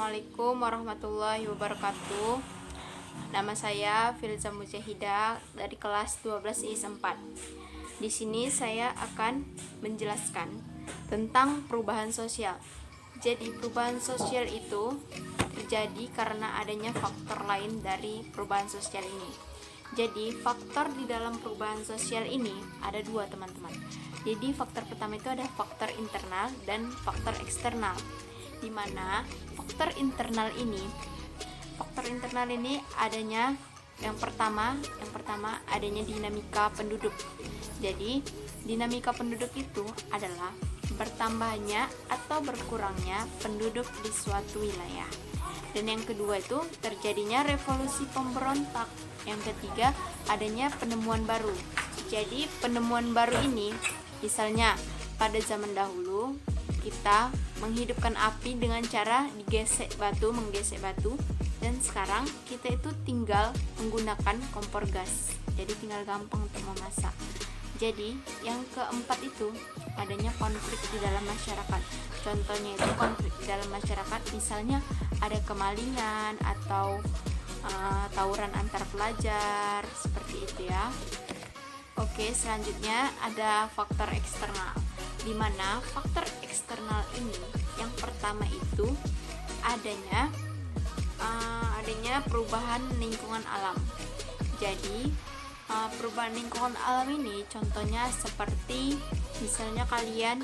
Assalamualaikum warahmatullahi wabarakatuh. Nama saya Filza Mujahidah dari kelas 12 IS 4. Di sini saya akan menjelaskan tentang perubahan sosial. Jadi perubahan sosial itu terjadi karena adanya faktor lain dari perubahan sosial ini. Jadi faktor di dalam perubahan sosial ini ada dua, teman-teman. Jadi faktor pertama itu ada faktor internal dan faktor eksternal. Di mana faktor internal ini adanya yang pertama adanya dinamika penduduk. Jadi dinamika penduduk itu adalah bertambahnya atau berkurangnya penduduk di suatu wilayah. Dan yang kedua itu terjadinya revolusi pemberontak. Yang ketiga adanya penemuan baru. Jadi penemuan baru ini misalnya pada zaman dahulu kita menghidupkan api dengan cara menggesek batu, dan sekarang kita itu tinggal menggunakan kompor gas, jadi tinggal gampang untuk memasak. Jadi yang keempat itu adanya konflik di dalam masyarakat. Contohnya itu konflik di dalam masyarakat, misalnya ada kemalingan atau tawuran antar pelajar, seperti itu ya. Oke, selanjutnya ada faktor eksternal, di mana faktor eksternal ini yang pertama itu adanya perubahan lingkungan alam. Jadi perubahan lingkungan alam ini contohnya seperti misalnya kalian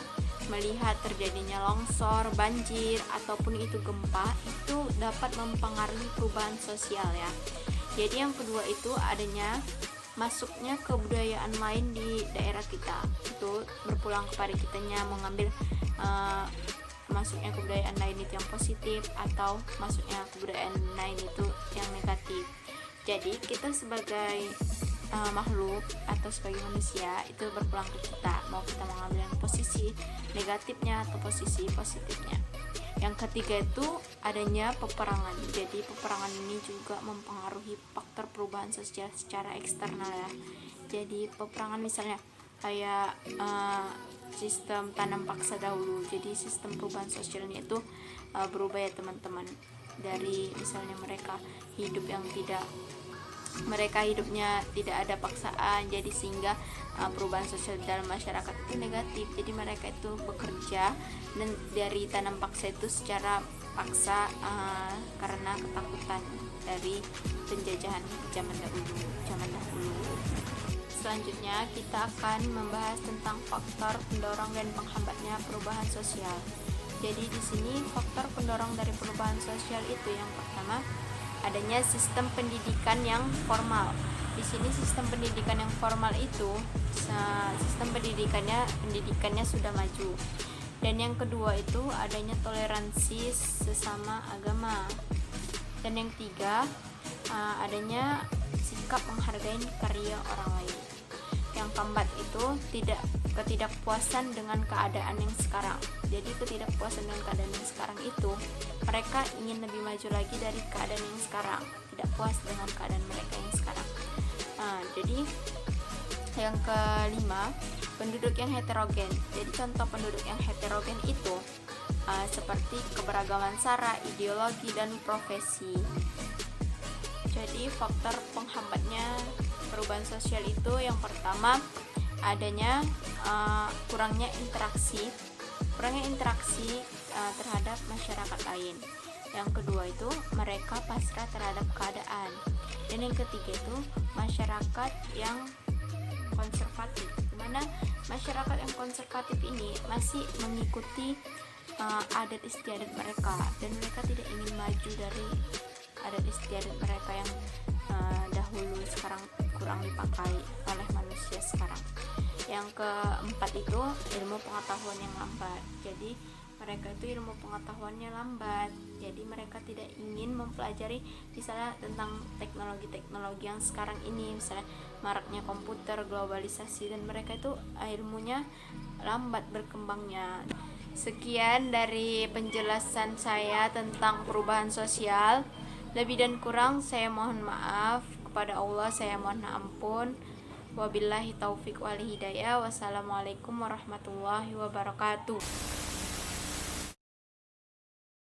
melihat terjadinya longsor, banjir, ataupun itu gempa, itu dapat mempengaruhi perubahan sosial ya. Jadi yang kedua itu adanya masuknya kebudayaan lain di daerah kita, itu berpulang kepada kitanya mengambil masuknya kebudayaan lain itu yang positif atau masuknya kebudayaan lain itu yang negatif. Jadi kita sebagai makhluk atau sebagai manusia itu berpulang ke kita, mau kita mengambil yang posisi negatifnya atau posisi positifnya. Yang ketiga itu adanya peperangan. Jadi peperangan ini juga mempengaruhi faktor perubahan sosial secara eksternal ya. Jadi peperangan misalnya kayak sistem tanam paksa dahulu. Jadi sistem perubahan sosialnya itu berubah ya teman-teman. Dari misalnya mereka hidupnya tidak ada paksaan, jadi sehingga perubahan sosial dalam masyarakat itu negatif. Jadi mereka itu bekerja dan dari tanam paksa itu secara paksa karena ketakutan dari penjajahan zaman dahulu. Selanjutnya kita akan membahas tentang faktor pendorong dan penghambatnya perubahan sosial. Jadi di sini faktor pendorong dari perubahan sosial itu yang pertama adanya sistem pendidikan yang formal. Di sini sistem pendidikan yang formal itu sistem pendidikannya sudah maju. Dan yang kedua itu adanya toleransi sesama agama. Dan yang ketiga adanya sikap menghargai karya orang lain. Yang keempat itu ketidakpuasan dengan keadaan yang sekarang. Jadi ketidakpuasan dengan keadaan yang sekarang itu mereka ingin lebih maju lagi dari keadaan yang sekarang, tidak puas dengan keadaan mereka yang sekarang. Jadi yang kelima, penduduk yang heterogen. Jadi contoh penduduk yang heterogen itu seperti keberagaman sara, ideologi, dan profesi. Jadi faktor penghambatnya perubahan sosial itu yang pertama adanya kurangnya interaksi terhadap masyarakat lain. Yang kedua itu mereka pasrah terhadap keadaan. Dan yang ketiga itu masyarakat yang konservatif, dimana masyarakat yang konservatif ini masih mengikuti adat istiadat mereka, dan mereka tidak ingin maju dari adat istiadat mereka yang dahulu sekarang kurang dipakai oleh manusia sekarang. Yang keempat itu ilmu pengetahuan yang lambat. Jadi mereka itu ilmu pengetahuannya lambat, jadi mereka tidak ingin mempelajari misalnya tentang teknologi yang sekarang ini, misalnya maraknya komputer, globalisasi, dan mereka itu ilmunya lambat berkembangnya. Sekian dari penjelasan saya tentang perubahan sosial. Lebih dan kurang saya mohon maaf, kepada Allah saya mohon ampun. Wabillahi taufik wal hidayah. Wassalamualaikum warahmatullahi wabarakatuh.